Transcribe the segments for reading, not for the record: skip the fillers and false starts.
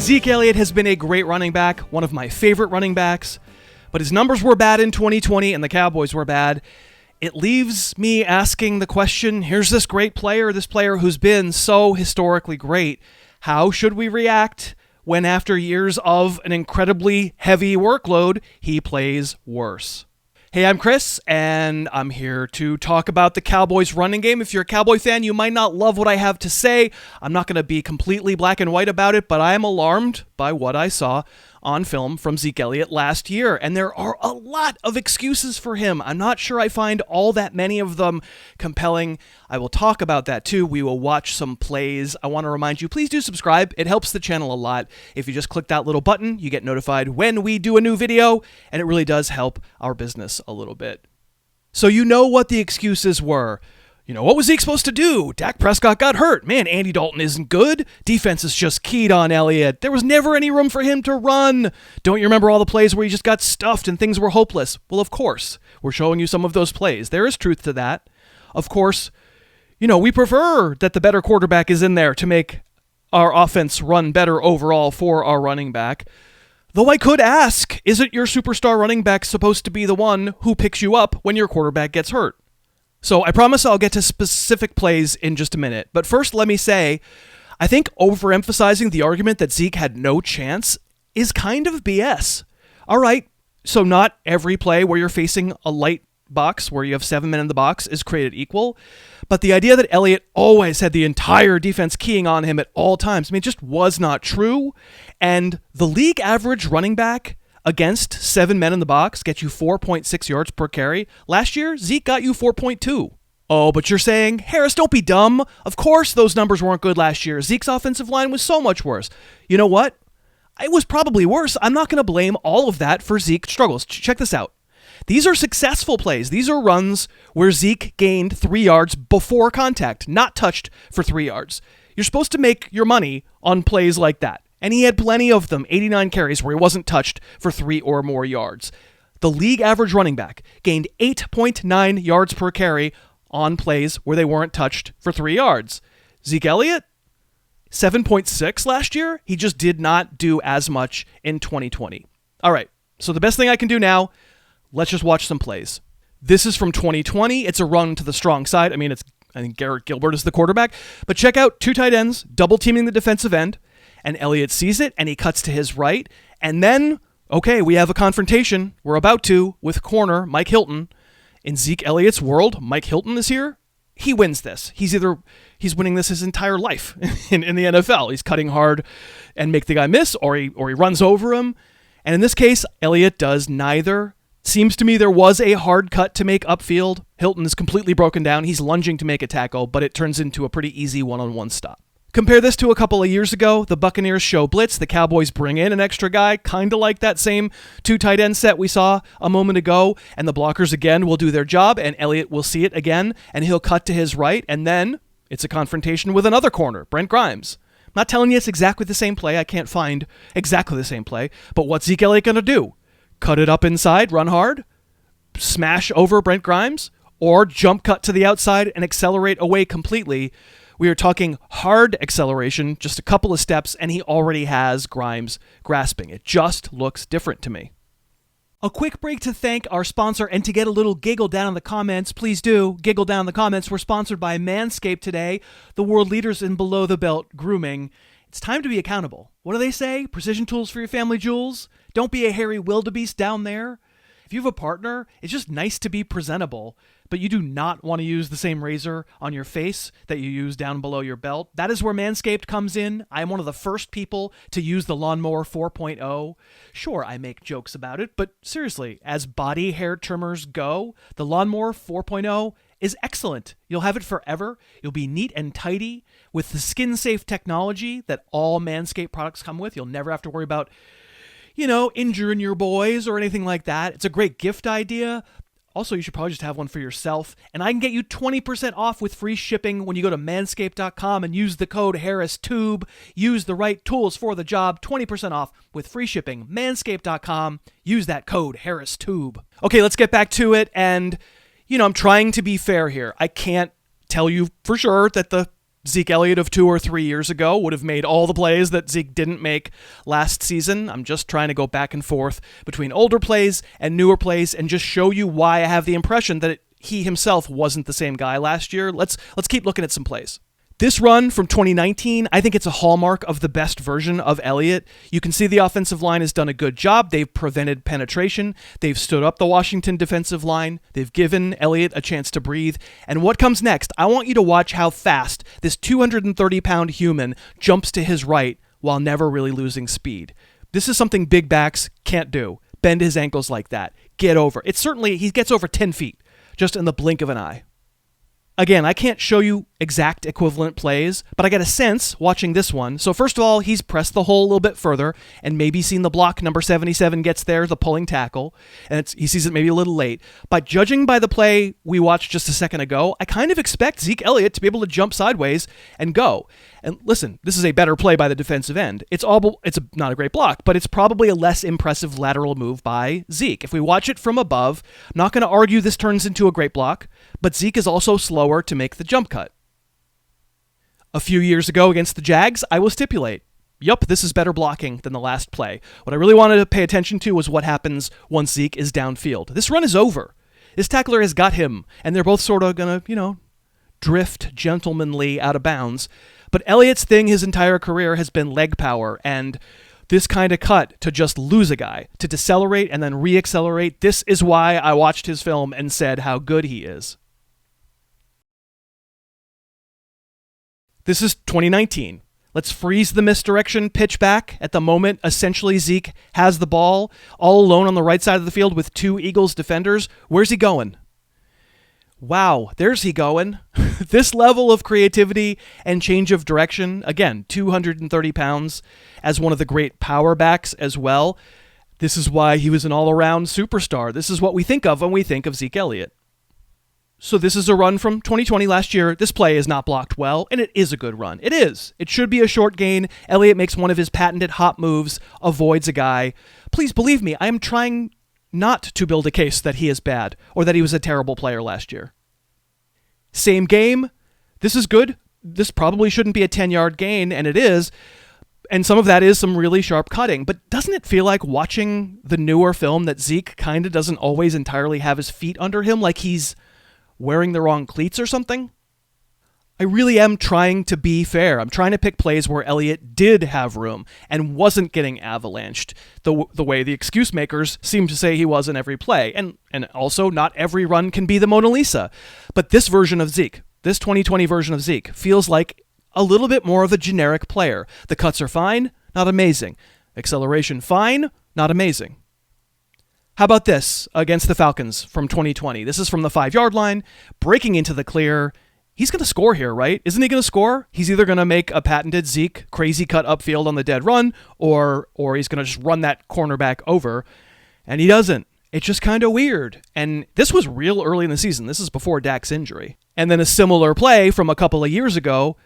Zeke Elliott has been a great running back, one of my favorite running backs, but his numbers were bad in 2020 and the Cowboys were bad. It leaves me asking the question, here's this great player, this player who's been so historically great. How should we react when after years of an incredibly heavy workload, he plays worse? Hey, I'm Chris, and I'm here to talk about the Cowboys running game. If you're a Cowboy fan, you might not love what I have to say. I'm not going to be completely black and white about it, but I am alarmed by what I saw on film from Zeke Elliott last year, and there are a lot of excuses for him. I'm not sure I find all that many of them compelling. I will talk about that too. We will watch some plays. I want to remind you, please do subscribe. It helps the channel a lot. If you just click that little button, you get notified when we do a new video, and it really does help our business a little bit. So you know what the excuses were. You know, what was Zeke supposed to do? Dak Prescott got hurt. Man, Andy Dalton isn't good. Defense is just keyed on Elliott. There was never any room for him to run. Don't you remember all the plays where he just got stuffed and things were hopeless? Well, of course, we're showing you some of those plays. There is truth to that. Of course, you know, we prefer that the better quarterback is in there to make our offense run better overall for our running back. Though I could ask, isn't your superstar running back supposed to be the one who picks you up when your quarterback gets hurt? So I promise I'll get to specific plays in just a minute. But first, let me say, I think overemphasizing the argument that Zeke had no chance is kind of BS. All right, so not every play where you're facing a light box, where you have 7 men in the box, is created equal. But the idea that Elliott always had the entire defense keying on him at all times, I mean, it just was not true. And the league average running back against 7 men in the box gets you 4.6 yards per carry. Last year, Zeke got you 4.2. Oh, but you're saying, Harris, don't be dumb. Of course those numbers weren't good last year. Zeke's offensive line was so much worse. You know what? It was probably worse. I'm not going to blame all of that for Zeke's struggles. Check this out. These are successful plays. These are runs where Zeke gained 3 yards before contact, not touched for 3 yards. You're supposed to make your money on plays like that. And he had plenty of them, 89 carries where he wasn't touched for 3 or more yards. The league average running back gained 8.9 yards per carry on plays where they weren't touched for 3 yards. Zeke Elliott, 7.6 last year. He just did not do as much in 2020. All right, so the best thing I can do now, let's just watch some plays. This is from 2020. It's a run to the strong side. I think Garrett Gilbert is the quarterback. But check out 2 tight ends, double teaming the defensive end. And Elliott sees it, and he cuts to his right. And then, okay, we have a confrontation. We're about to with corner Mike Hilton. In Zeke Elliott's world, Mike Hilton is here. He wins this. He's winning this his entire life in the NFL. He's cutting hard and make the guy miss, or he runs over him. And in this case, Elliott does neither. Seems to me there was a hard cut to make upfield. Hilton is completely broken down. He's lunging to make a tackle, but it turns into a pretty easy one-on-one stop. Compare this to a couple of years ago. The Buccaneers show blitz. The Cowboys bring in an extra guy, kind of like that same 2 tight end set we saw a moment ago. And the blockers again will do their job, and Elliott will see it again, and he'll cut to his right. And then it's a confrontation with another corner, Brent Grimes. I'm not telling you it's exactly the same play. I can't find exactly the same play. But what's Zeke Elliott going to do? Cut it up inside, run hard, smash over Brent Grimes, or jump cut to the outside and accelerate away completely? We are talking hard acceleration, just a couple of steps, and he already has Grimes grasping. It just looks different to me. A quick break to thank our sponsor and to get a little giggle down in the comments. Please do giggle down in the comments. We're sponsored by Manscape today, the world leaders in below-the-belt grooming. It's time to be accountable. What do they say? Precision tools for your family jewels? Don't be a hairy wildebeest down there. If you have a partner, it's just nice to be presentable, but you do not want to use the same razor on your face that you use down below your belt. That is where Manscaped comes in. I am one of the first people to use the Lawnmower 4.0. Sure, I make jokes about it, but seriously, as body hair trimmers go, the Lawnmower 4.0 is excellent. You'll have it forever. You'll be neat and tidy with the skin-safe technology that all Manscaped products come with. You'll never have to worry about injuring your boys or anything like that. It's a great gift idea. Also, you should probably just have one for yourself. And I can get you 20% off with free shipping when you go to manscaped.com and use the code HarrisTube. Use the right tools for the job. 20% off with free shipping. Manscaped.com. Use that code HarrisTube. Okay, let's get back to it. And, I'm trying to be fair here. I can't tell you for sure that the Zeke Elliott of 2 or 3 years ago would have made all the plays that Zeke didn't make last season. I'm just trying to go back and forth between older plays and newer plays and just show you why I have the impression that he himself wasn't the same guy last year. Let's keep looking at some plays. This run from 2019, I think it's a hallmark of the best version of Elliott. You can see the offensive line has done a good job. They've prevented penetration. They've stood up the Washington defensive line. They've given Elliott a chance to breathe. And what comes next? I want you to watch how fast this 230-pound human jumps to his right while never really losing speed. This is something big backs can't do. Bend his ankles like that. Get over. He gets over 10 feet just in the blink of an eye. Again, I can't show you exact equivalent plays, but I get a sense watching this one. So first of all, he's pressed the hole a little bit further and maybe seen the block. Number 77 gets there, the pulling tackle, and he sees it maybe a little late. But judging by the play we watched just a second ago, I kind of expect Zeke Elliott to be able to jump sideways and go. And listen, this is a better play by the defensive end. It's not a great block, but it's probably a less impressive lateral move by Zeke. If we watch it from above, I'm not going to argue this turns into a great block, but Zeke is also slower to make the jump cut. A few years ago against the Jags, I will stipulate, yup, this is better blocking than the last play. What I really wanted to pay attention to was what happens once Zeke is downfield. This run is over. This tackler has got him, and they're both sort of going to, drift gentlemanly out of bounds. But Elliott's thing his entire career has been leg power, and this kind of cut to just lose a guy, to decelerate and then reaccelerate, this is why I watched his film and said how good he is. This is 2019. Let's freeze the misdirection pitch back. At the moment, essentially Zeke has the ball all alone on the right side of the field with 2 Eagles defenders. Where's he going? Wow, there's he going. This level of creativity and change of direction, again, 230 pounds as one of the great power backs as well. This is why he was an all-around superstar. This is what we think of when we think of Zeke Elliott. So this is a run from 2020 last year. This play is not blocked well, and it is a good run. It is. It should be a short gain. Elliott makes one of his patented hop moves, avoids a guy. Please believe me, I am trying not to build a case that he is bad or that he was a terrible player last year. Same game. This is good. This probably shouldn't be a 10-yard gain, and it is. And some of that is some really sharp cutting. But doesn't it feel like watching the newer film that Zeke kind of doesn't always entirely have his feet under him, like he's wearing the wrong cleats or something? I really am trying to be fair. I'm trying to pick plays where Elliott did have room and wasn't getting avalanched the way the excuse makers seem to say he was in every play. And also, not every run can be the Mona Lisa. But this version of Zeke, this 2020 version of Zeke, feels like a little bit more of a generic player. The cuts are fine, not amazing. Acceleration fine, not amazing. How about this against the Falcons from 2020? This is from the 5-yard line, breaking into the clear. He's going to score here, right? Isn't he going to score? He's either going to make a patented Zeke crazy cut upfield on the dead run, or he's going to just run that cornerback over, and he doesn't. It's just kind of weird. And this was real early in the season. This is before Dak's injury. And then a similar play from a couple of years ago.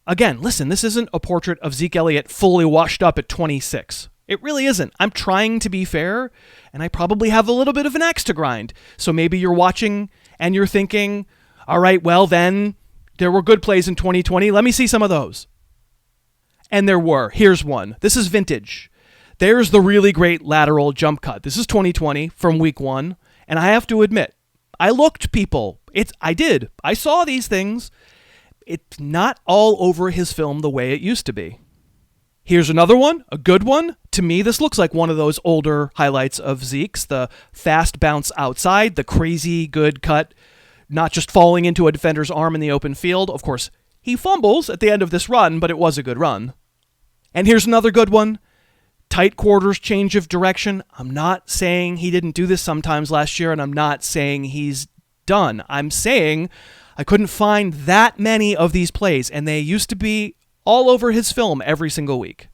Again, listen, this isn't a portrait of Zeke Elliott fully washed up at 26. It really isn't. I'm trying to be fair, and I probably have a little bit of an axe to grind. So maybe you're watching and you're thinking, all right, well then, there were good plays in 2020. Let me see some of those. And there were. Here's one. This is vintage. There's the really great lateral jump cut. This is 2020 from week 1. And I have to admit, I looked, people. I did. I saw these things. It's not all over his film the way it used to be. Here's another one, a good one. To me, this looks like one of those older highlights of Zeke's. The fast bounce outside, the crazy good cut, not just falling into a defender's arm in the open field. Of course, he fumbles at the end of this run, but it was a good run. And here's another good one. Tight quarters, change of direction. I'm not saying he didn't do this sometimes last year, and I'm not saying he's done. I'm saying I couldn't find that many of these plays, and they used to be all over his film every single week.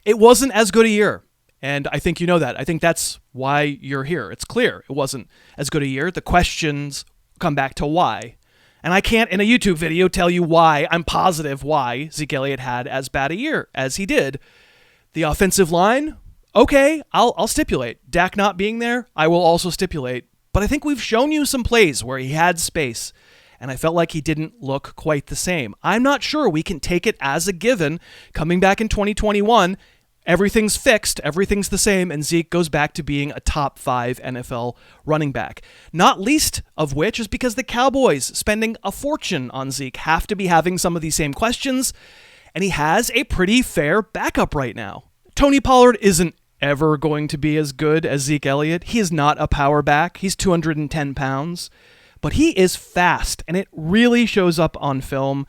It wasn't as good a year, and I think you know that. I think that's why you're here. It's clear it wasn't as good a year. The questions come back to why. And I can't, in a YouTube video, tell you why, I'm positive why Zeke Elliott had as bad a year as he did. The offensive line, okay, I'll stipulate. Dak not being there, I will also stipulate. But I think we've shown you some plays where he had space and I felt like he didn't look quite the same. I'm not sure we can take it as a given coming back in 2021. Everything's fixed, everything's the same, and Zeke goes back to being a top 5 NFL running back. Not least of which is because the Cowboys, spending a fortune on Zeke, have to be having some of these same questions, and he has a pretty fair backup right now. Tony Pollard isn't ever going to be as good as Zeke Elliott. He is not a power back. He's 210 pounds, but he is fast, and it really shows up on film.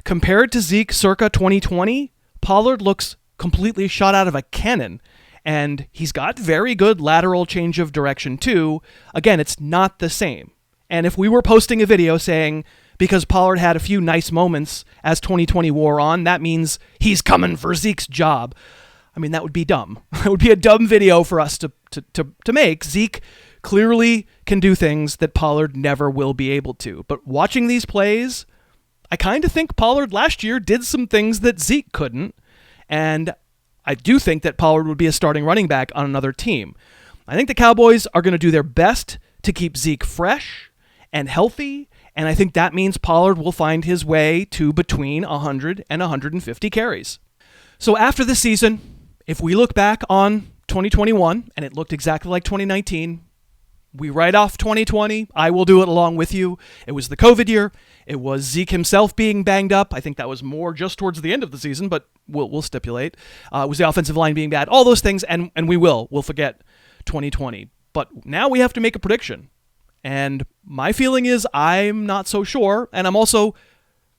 Compared to Zeke circa 2020, Pollard looks completely shot out of a cannon, and he's got very good lateral change of direction too. Again, it's not the same. And if we were posting a video saying, because Pollard had a few nice moments as 2020 wore on, that means he's coming for Zeke's job, I mean, that would be dumb. It would be a dumb video for us to make. Zeke clearly can do things that Pollard never will be able to. But watching these plays, I kind of think Pollard last year did some things that Zeke couldn't. And I do think that Pollard would be a starting running back on another team. I think the Cowboys are going to do their best to keep Zeke fresh and healthy, and I think that means Pollard will find his way to between 100 and 150 carries. So after the season, if we look back on 2021 and it looked exactly like 2019, we write off 2020. I will do it along with you. It was the COVID year. It was Zeke himself being banged up. I think that was more just towards the end of the season, but we'll stipulate. It was the offensive line being bad. All those things, and we'll forget 2020. But now we have to make a prediction. And my feeling is I'm not so sure, and I'm also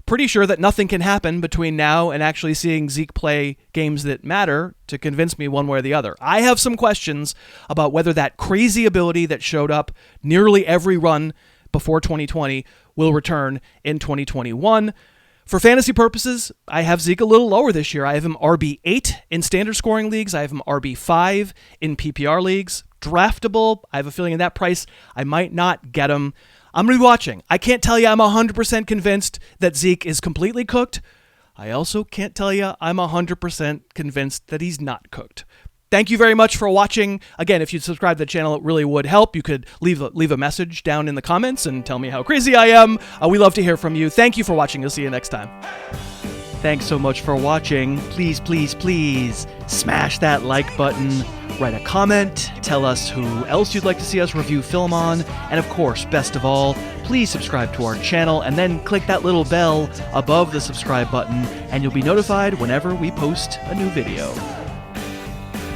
pretty sure that nothing can happen between now and actually seeing Zeke play games that matter to convince me one way or the other. I have some questions about whether that crazy ability that showed up nearly every run before 2020 will return in 2021. For fantasy purposes, I have Zeke a little lower this year. I have him RB8 in standard scoring leagues. I have him RB5 in PPR leagues. Draftable, I have a feeling at that price I might not get him. I'm going to be watching. I can't tell you I'm 100% convinced that Zeke is completely cooked. I also can't tell you I'm 100% convinced that he's not cooked. Thank you very much for watching. Again, if you'd subscribe to the channel, it really would help. You could leave a message down in the comments and tell me how crazy I am. We love to hear from you. Thank you for watching. I'll see you next time. Thanks so much for watching. Please, please, please smash that like button. Write a comment. Tell us who else you'd like to see us review film on. And of course, best of all, please subscribe to our channel and then click that little bell above the subscribe button and you'll be notified whenever we post a new video.